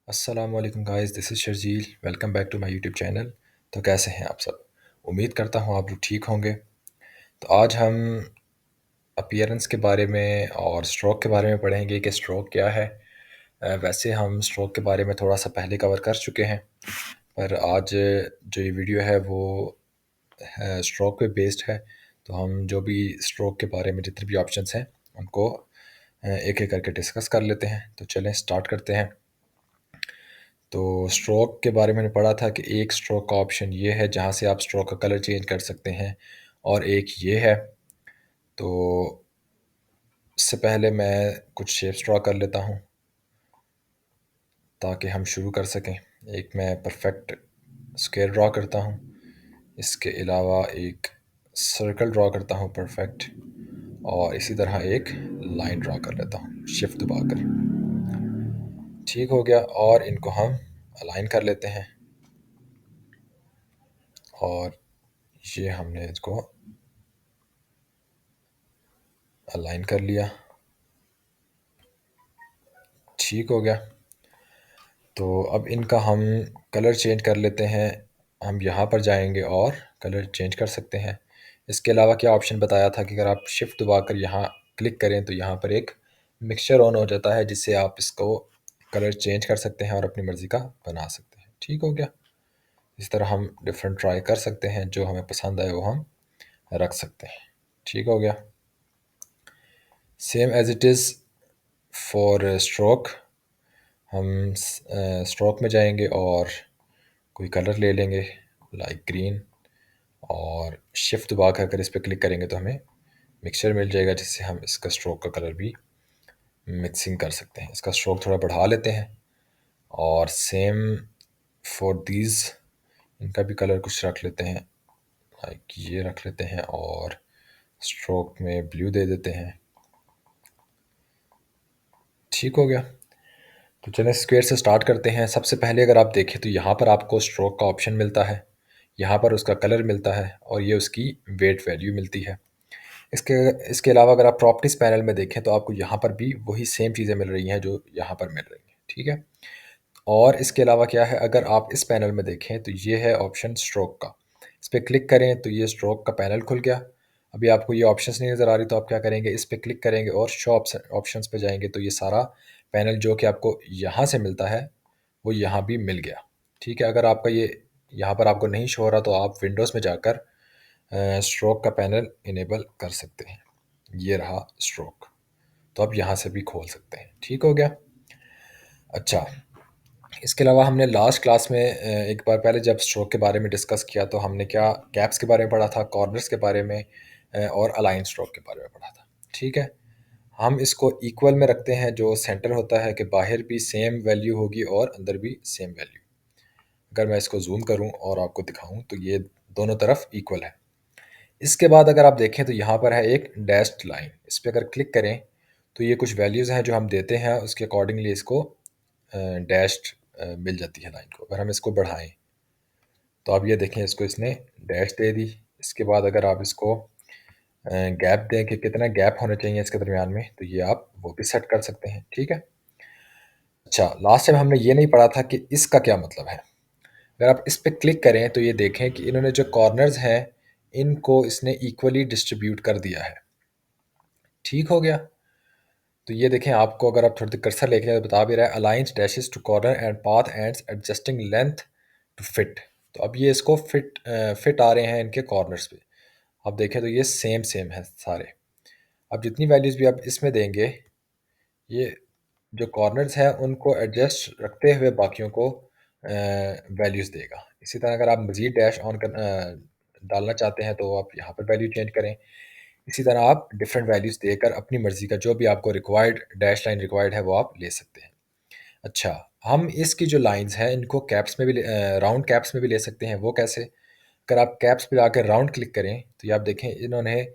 अस्सलाम वालेकुम guys, this is Sharjeel. Welcome back to my YouTube channel. तो कैसे हैं आप सब? उम्मीद करता हूँ आप लोग ठीक होंगे। तो आज हम अपीयरेंस के बारे में और स्ट्रोक के बारे में पढ़ेंगे कि स्ट्रोक क्या है। वैसे हम स्ट्रोक के बारे में थोड़ा सा पहले कवर कर चुके हैं, पर आज जो ये वीडियो है वो स्ट्रोक पे बेस्ड है। तो हम जो भी स्ट्रोक के बारे में जितने भी ऑप्शंस हैं उनको एक एक करके डिस्कस कर लेते हैं। तो चलें स्टार्ट करते हैं। तो स्ट्रोक के बारे में मैंने पढ़ा था कि एक स्ट्रोक का ऑप्शन ये है जहाँ से आप स्ट्रोक का कलर चेंज कर सकते हैं, और एक ये है। तो इससे पहले मैं कुछ शेप्स ड्रॉ कर लेता हूँ ताकि हम शुरू कर सकें। एक मैं परफेक्ट स्क्वायर ड्रॉ करता हूँ। इसके अलावा एक सर्कल ड्रॉ करता हूँ परफेक्ट, और इसी तरह एक लाइन ड्रॉ कर लेता हूँ शिफ्ट दबाकर। ठीक हो गया, और इनको हम अलाइन कर लेते हैं। और ये हमने इसको अलाइन कर लिया। ठीक हो गया। तो अब इनका हम कलर चेंज कर लेते हैं। हम यहाँ पर जाएंगे और कलर चेंज कर सकते हैं। इसके अलावा क्या ऑप्शन बताया था कि अगर आप शिफ्ट दबाकर यहाँ क्लिक करें तो यहाँ पर एक मिक्सचर ऑन हो जाता है, जिससे आप इसको कलर चेंज कर सकते हैं और अपनी मर्ज़ी का बना सकते हैं। ठीक हो गया। इस तरह हम डिफरेंट ट्राई कर सकते हैं, जो हमें पसंद आए वो हम रख सकते हैं। ठीक हो गया। Same as it is for stroke. हम स्ट्रोक में जाएंगे और कोई कलर ले लेंगे लाइक ग्रीन, और शिफ्ट दबा कर अगर इस पर क्लिक करेंगे तो हमें मिक्सचर मिल जाएगा, जिससे हम इसका स्ट्रोक का कलर भी मिक्सिंग कर सकते हैं। इसका स्ट्रोक थोड़ा बढ़ा लेते हैं, और सेम फॉर दीज इनका भी कलर कुछ रख लेते हैं, लाइक ये रख लेते हैं, और स्ट्रोक में ब्लू दे देते हैं। ठीक हो गया। तो चलें स्क्वायर से स्टार्ट करते हैं। सबसे पहले अगर आप देखें तो यहाँ पर आपको स्ट्रोक का ऑप्शन मिलता है, यहाँ पर उसका कलर मिलता है, और ये उसकी वेट वैल्यू मिलती है। इसके इसके अलावा अगर आप प्रॉपर्टीज़ पैनल में देखें तो आपको यहाँ पर भी वही सेम चीज़ें मिल रही हैं जो यहाँ पर मिल रही हैं। ठीक है। और इसके अलावा क्या है, अगर आप इस पैनल में देखें तो ये है ऑप्शन स्ट्रोक का। इस पर क्लिक करें तो ये स्ट्रोक का पैनल खुल गया। अभी आपको ये ऑप्शंस नहीं नज़र आ रही, तो आप क्या करेंगे, इस पर क्लिक करेंगे और शो ऑप्शंस पे जाएंगे तो ये सारा पैनल जो कि आपको यहाँ से मिलता है वो यहाँ भी मिल गया। ठीक है। अगर आपका ये यहाँ पर आपको नहीं शो हो रहा तो आप विंडोज़ में जाकर स्ट्रोक का पैनल इनेबल कर सकते हैं। ये रहा स्ट्रोक। तो आप यहाँ से भी खोल सकते हैं। ठीक हो गया। अच्छा, इसके अलावा हमने लास्ट क्लास में एक बार पहले जब स्ट्रोक के बारे में डिस्कस किया तो हमने क्या कैप्स के बारे में पढ़ा था, कॉर्नर्स के बारे में, और अलाइन स्ट्रोक के बारे में पढ़ा था। ठीक है। हम इसको इक्वल में रखते हैं। जो सेंटर होता है कि बाहर भी सेम वैल्यू होगी और अंदर भी सेम वैल्यू। अगर मैं इसको जूम करूं और आपको दिखाऊं तो ये दोनों तरफ इक्वल है। इसके बाद अगर आप देखें तो यहाँ पर है एक डैश्ड लाइन। इस पर अगर क्लिक करें तो ये कुछ वैल्यूज़ हैं जो हम देते हैं, उसके अकॉर्डिंगली इसको डैश्ड मिल जाती है लाइन को। अगर हम इसको बढ़ाएं तो आप ये देखें, इसको इसने डैश दे दी। इसके बाद अगर आप इसको गैप दें कि कितना गैप होना चाहिए इसके दरमियान में, तो ये आप वो भी सेट कर सकते हैं। ठीक है। अच्छा, लास्ट टाइम हमने ये नहीं पढ़ा था कि इसका क्या मतलब है। अगर आप इस पे क्लिक करें तो ये देखें कि इन्होंने जो कॉर्नर्स हैं इनको इसने इक्वली डिस्ट्रीब्यूट कर दिया है। ठीक हो गया। तो ये देखें, आपको अगर आप थोड़ी देर कर्सर लेके तो बता भी रहा है aligns dashes to corner and path ends adjusting length to fit. तो अब ये इसको फिट आ रहे हैं इनके कॉर्नर्स पे। आप देखें तो ये सेम सेम है सारे। अब जितनी वैल्यूज़ भी आप इसमें देंगे, ये जो कॉर्नर्स हैं उनको एडजस्ट रखते हुए बाकियों को वैल्यूज़ देगा। इसी तरह अगर आप मज़ीद डैश डालना चाहते हैं तो आप यहाँ पर वैल्यू चेंज करें। इसी तरह आप डिफरेंट वैल्यूज़ देकर अपनी मर्ज़ी का जो भी आपको रिक्वायर्ड डैश लाइन रिक्वायर्ड है वो आप ले सकते हैं। अच्छा, हम इसकी जो लाइंस हैं इनको कैप्स में भी राउंड कैप्स में भी ले सकते हैं। वो कैसे? अगर आप कैप्स पे जाकर राउंड क्लिक करें तो ये आप देखें, इन्होंने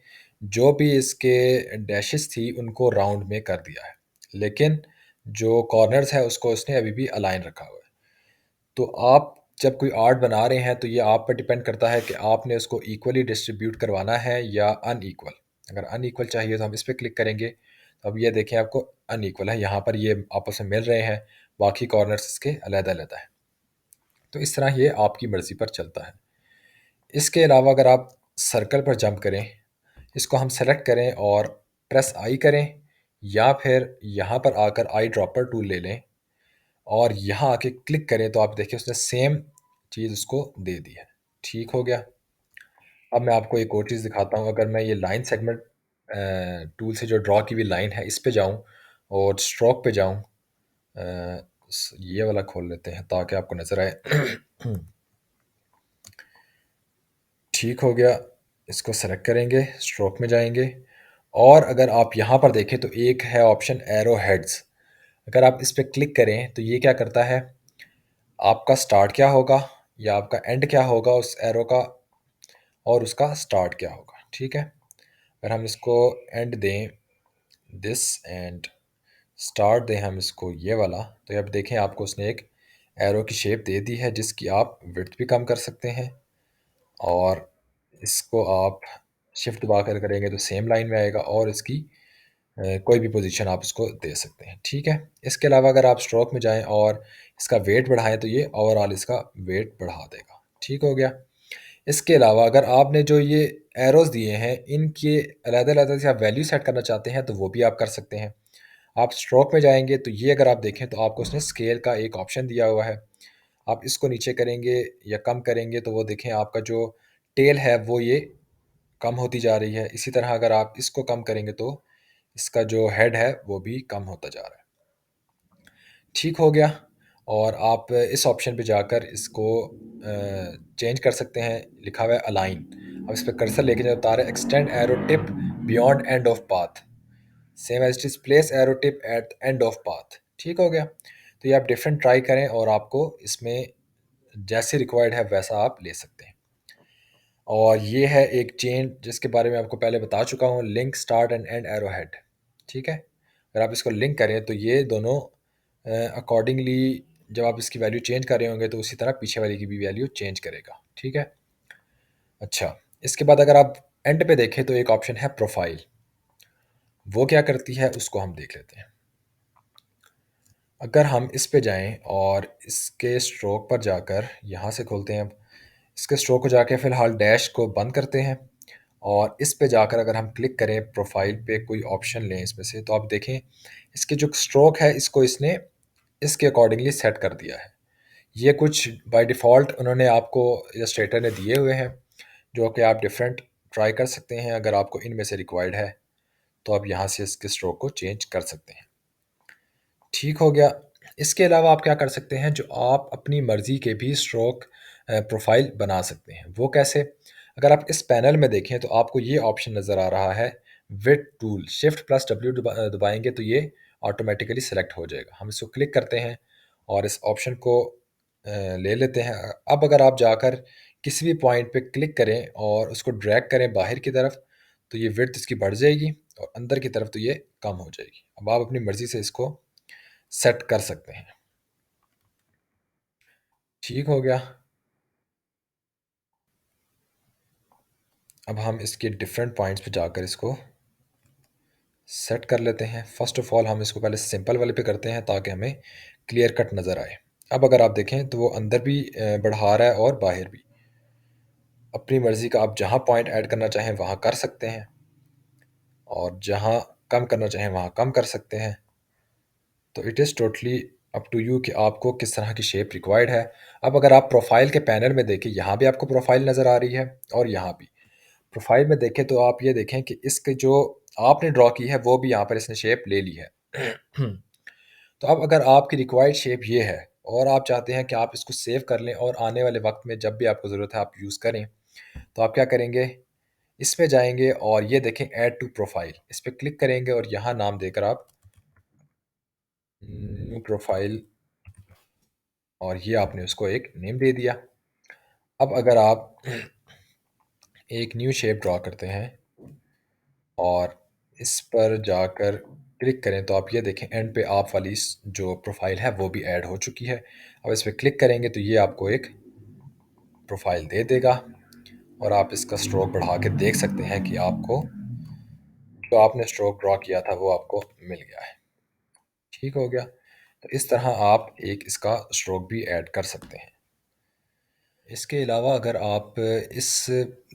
जो भी इसके डैशेस थी उनको राउंड में कर दिया है, लेकिन जो कॉर्नर्स है उसको उसने अभी भी अलाइन रखा हुआ है। तो आप जब कोई आर्ट बना रहे हैं तो ये आप पर डिपेंड करता है कि आपने उसको इक्वली डिस्ट्रीब्यूट करवाना है या अनइक्वल। अगर अनइक्वल चाहिए तो हम इस पर क्लिक करेंगे तो अब ये देखें आपको अनइक्वल है, यहाँ पर ये आपस में मिल रहे हैं, बाकी कॉर्नर्स इसके अलग-अलग है। तो इस तरह ये आपकी मर्ज़ी पर चलता है। इसके अलावा अगर आप सर्कल पर जंप करें, इसको हम सेलेक्ट करें और प्रेस आई करें, या फिर यहाँ पर आकर आई ड्रॉपर टूल ले लें और यहाँ आके क्लिक करें, तो आप देखिए उसने सेम चीज़ उसको दे दी है। ठीक हो गया। अब मैं आपको एक और चीज़ दिखाता हूँ। अगर मैं ये लाइन सेगमेंट टूल से जो ड्रॉ की हुई लाइन है इस पे जाऊँ और स्ट्रोक पे जाऊँ, ये वाला खोल लेते हैं ताकि आपको नज़र आए। ठीक हो गया। इसको सेलेक्ट करेंगे, स्ट्रोक में जाएंगे और अगर आप यहाँ पर देखें तो एक है ऑप्शन एरो हेड्स। अगर आप इस पे क्लिक करें तो ये क्या करता है, आपका स्टार्ट क्या होगा या आपका एंड क्या होगा उस एरो का, और उसका स्टार्ट क्या होगा। ठीक है। अगर हम इसको एंड दें दिस एंड स्टार्ट दें हम इसको ये वाला, तो अब देखें आपको उसने एक एरो की शेप दे दी है जिसकी आप विड्थ भी कम कर सकते हैं, और इसको आप शिफ्ट दबा कर करेंगे तो सेम लाइन में आएगा और इसकी कोई भी पोजीशन आप इसको दे सकते हैं। ठीक है। इसके अलावा अगर आप स्ट्रोक में जाएं और इसका वेट बढ़ाएं तो ये ओवरऑल इसका वेट बढ़ा देगा। ठीक हो गया। इसके अलावा अगर आपने जो ये एरोज़ दिए हैं इनके अलग-अलग से आप वैल्यू सेट करना चाहते हैं तो वो भी आप कर सकते हैं। आप स्ट्रोक में जाएँगे तो ये अगर आप देखें तो आपको उसने स्केल का एक ऑप्शन दिया हुआ है। आप इसको नीचे करेंगे या कम करेंगे तो वो देखें आपका जो टेल है वो ये कम होती जा रही है। इसी तरह अगर आप इसको कम करेंगे तो इसका जो हेड है वो भी कम होता जा रहा है। ठीक हो गया। और आप इस ऑप्शन पे जाकर इसको चेंज कर सकते हैं। लिखा हुआ है अलाइन। अब इस पे कर्सर लेके जब बता रहे extend arrow tip beyond end of path, same as it is place arrow tip at end of path. ठीक हो गया। तो ये आप डिफरेंट ट्राई करें और आपको इसमें जैसे रिक्वायर्ड है वैसा आप ले सकते हैं। और ये है एक चेन जिसके बारे में आपको पहले बता चुका हूँ, link start and and arrow head. ठीक है। अगर आप इसको लिंक करें तो ये दोनों अकॉर्डिंगली जब आप इसकी वैल्यू चेंज कर रहे होंगे तो उसी तरह पीछे वाले की भी वैल्यू चेंज करेगा। ठीक है। अच्छा, इसके बाद अगर आप एंड पे देखें तो एक ऑप्शन है प्रोफाइल। वो क्या करती है उसको हम देख लेते हैं। अगर हम इस पे जाएं और इसके स्ट्रोक पर जाकर यहाँ से खोलते हैं, इसके स्ट्रोक को जाके फ़िलहाल डैश को बंद करते हैं और इस पे जाकर अगर हम क्लिक करें प्रोफाइल पे कोई ऑप्शन लें इसमें से, तो आप देखें इसके जो स्ट्रोक है इसको इसने इसके अकॉर्डिंगली सेट कर दिया है। ये कुछ बाय डिफ़ॉल्ट उन्होंने आपको इलस्ट्रेटर ने दिए हुए हैं जो कि आप डिफरेंट ट्राई कर सकते हैं। अगर आपको इनमें से रिक्वायर्ड है तो आप यहाँ से इसके स्ट्रोक को चेंज कर सकते हैं। ठीक हो गया। इसके अलावा आप क्या कर सकते हैं, जो आप अपनी मर्ज़ी के भी स्ट्रोक प्रोफ़ाइल बना सकते हैं। वो कैसे? अगर आप इस पैनल में देखें तो आपको ये ऑप्शन नज़र आ रहा है width tool, shift plus W दबाएँगे तो ये ऑटोमेटिकली सेलेक्ट हो जाएगा। हम इसको क्लिक करते हैं और इस ऑप्शन को ले लेते हैं। अब अगर आप जाकर किसी भी पॉइंट पे क्लिक करें और उसको ड्रैग करें बाहर की तरफ, तो ये विड्थ इसकी बढ़ जाएगी और अंदर की तरफ तो ये कम हो जाएगी। अब आप अपनी मर्ज़ी से इसको सेट कर सकते हैं। ठीक हो गया। अब हम इसके डिफरेंट पॉइंट्स पे जाकर इसको सेट कर लेते हैं। फ़र्स्ट ऑफ़ ऑल हम इसको पहले सिंपल वाले पे करते हैं ताकि हमें क्लियर कट नज़र आए। अब अगर आप देखें तो वो अंदर भी बढ़ा रहा है और बाहर भी। अपनी मर्ज़ी का आप जहाँ पॉइंट ऐड करना चाहें वहाँ कर सकते हैं और जहाँ कम करना चाहें वहाँ कम कर सकते हैं। तो it is totally up to you कि आपको किस तरह की शेप रिक्वायर्ड है। अब अगर आप प्रोफ़ाइल के पैनल में देखें, यहाँ भी आपको प्रोफ़ाइल नज़र आ रही है और यहाँ भी। प्रोफ़ाइल में देखें तो आप ये देखें कि इसकी जो आपने ड्रॉ की है वो भी यहाँ पर इसने शेप ले ली है। तो अब अगर आपकी रिक्वायर्ड शेप ये है और आप चाहते हैं कि आप इसको सेव कर लें और आने वाले वक्त में जब भी आपको ज़रूरत है आप यूज़ करें, तो आप क्या करेंगे, इसमें जाएंगे और ये देखें ऐड टू प्रोफाइल, इस पर क्लिक करेंगे और यहाँ नाम देकर आप न्यू प्रोफाइल, और ये आपने उसको एक नेम दे दिया। अब अगर आप एक न्यू शेप ड्रॉ करते हैं और इस पर जाकर क्लिक करें तो आप ये देखें एंड पे आप वाली जो प्रोफाइल है वो भी ऐड हो चुकी है। अब इस पर क्लिक करेंगे तो ये आपको एक प्रोफाइल दे देगा और आप इसका स्ट्रोक बढ़ा के देख सकते हैं कि आपको जो आपने स्ट्रोक ड्रॉ किया था वो आपको मिल गया है। ठीक हो गया। तो इस तरह आप एक इसका स्ट्रोक भी ऐड कर सकते हैं। इसके अलावा अगर आप इस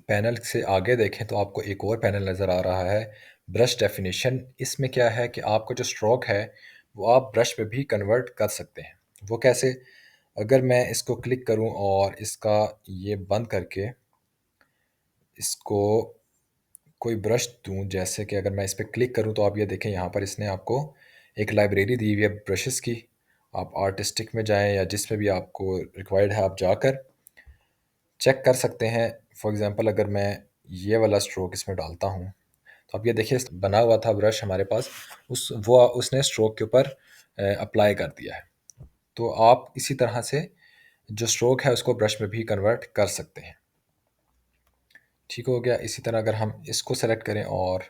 पैनल से आगे देखें तो आपको एक और पैनल नज़र आ रहा है, ब्रश डेफिनेशन। इसमें क्या है कि आपका जो स्ट्रोक है वो आप ब्रश में भी कन्वर्ट कर सकते हैं। वो कैसे? अगर मैं इसको क्लिक करूं और इसका ये बंद करके इसको कोई ब्रश दूं, जैसे कि अगर मैं इस पे क्लिक करूं तो आप ये देखें यहाँ पर इसने आपको एक लाइब्रेरी दी हुई है ब्रशेस की। आप आर्टिस्टिक में जाएं या जिसमें भी आपको रिक्वायर्ड है आप जाकर चेक कर सकते हैं। फॉर एग्जांपल अगर मैं ये वाला स्ट्रोक इसमें डालता हूँ तो आप ये देखिए बना हुआ था ब्रश हमारे पास, उसने स्ट्रोक के ऊपर अप्लाई कर दिया है। तो आप इसी तरह से जो स्ट्रोक है उसको ब्रश में भी कन्वर्ट कर सकते हैं। ठीक हो गया। इसी तरह अगर हम इसको सेलेक्ट करें और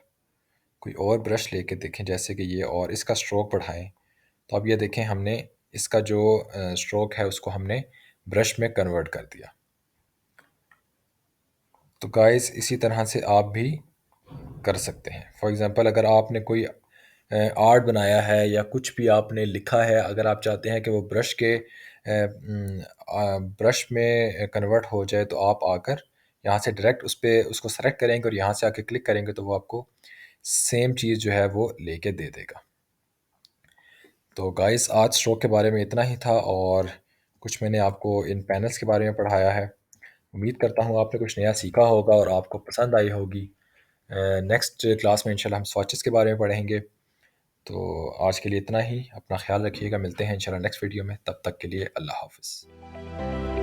कोई और ब्रश लेके देखें जैसे कि ये, और इसका स्ट्रोक बढ़ाएं, तो अब ये देखें हमने इसका जो स्ट्रोक है उसको हमने ब्रश में कन्वर्ट कर दिया। तो गाइस इसी तरह से आप भी कर सकते हैं। फॉर एग्जांपल अगर आपने कोई आर्ट बनाया है या कुछ भी आपने लिखा है, अगर आप चाहते हैं कि वो ब्रश में कन्वर्ट हो जाए तो आप आकर यहाँ से डायरेक्ट उस पे उसको सेलेक्ट करेंगे और यहाँ से आके क्लिक करेंगे तो वो आपको सेम चीज़ जो है वो लेके दे देगा। तो गाइस आज स्ट्रोक के बारे में इतना ही था और कुछ मैंने आपको इन पैनल्स के बारे में पढ़ाया है। उम्मीद करता हूँ आपने कुछ नया सीखा होगा और आपको पसंद आई होगी। नेक्स्ट क्लास में इंशाल्लाह हम स्वॉचेस के बारे में पढ़ेंगे। तो आज के लिए इतना ही। अपना ख्याल रखिएगा। मिलते हैं इंशाल्लाह नेक्स्ट वीडियो में। तब तक के लिए अल्लाह हाफ़िज़।